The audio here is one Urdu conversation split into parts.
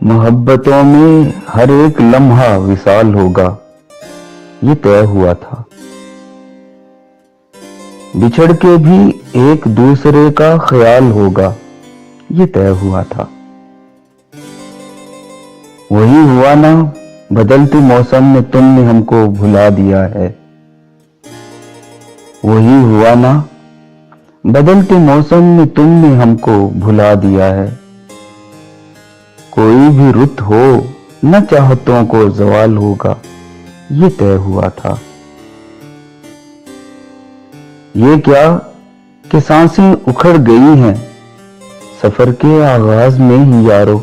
محبتوں میں ہر ایک لمحہ وصال ہوگا، یہ طے ہوا تھا۔ بچھڑ کے بھی ایک دوسرے کا خیال ہوگا، یہ طے ہوا تھا۔ وہی ہوا نا، بدلتے موسم میں تم نے ہم کو بھلا دیا ہے۔ وہی ہوا نا، بدلتے موسم میں تم نے ہم کو بھلا دیا ہے۔ کوئی بھی رت ہو نہ چاہتوں کو زوال ہوگا، یہ طے ہوا تھا۔ یہ کیا کہ سانسیں اکھڑ گئی ہیں سفر کے آغاز میں ہی یارو،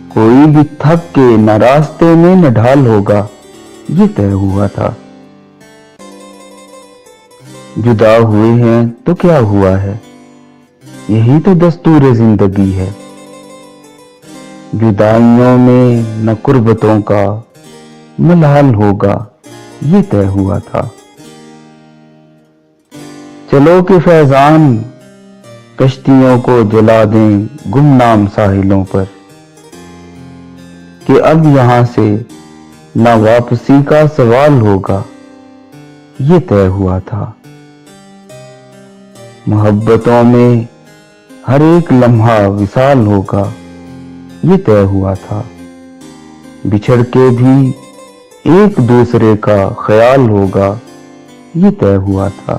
کوئی بھی تھک کے نہ راستے میں نہ ڈھال ہوگا، یہ طے ہوا تھا۔ جدا ہوئے ہیں تو کیا ہوا ہے، یہی تو دستور زندگی ہے۔ جدائیوں میں نہ قربتوں کا ملال ہوگا، یہ طے ہوا تھا۔ چلو کہ فیضان کشتیوں کو جلا دیں گمنام ساحلوں پر، کہ اب یہاں سے نہ واپسی کا سوال ہوگا، یہ طے ہوا تھا۔ محبتوں میں ہر ایک لمحہ وصال ہوگا، یہ طے ہوا تھا۔ بچھڑ کے بھی ایک دوسرے کا خیال ہوگا، یہ طے ہوا تھا۔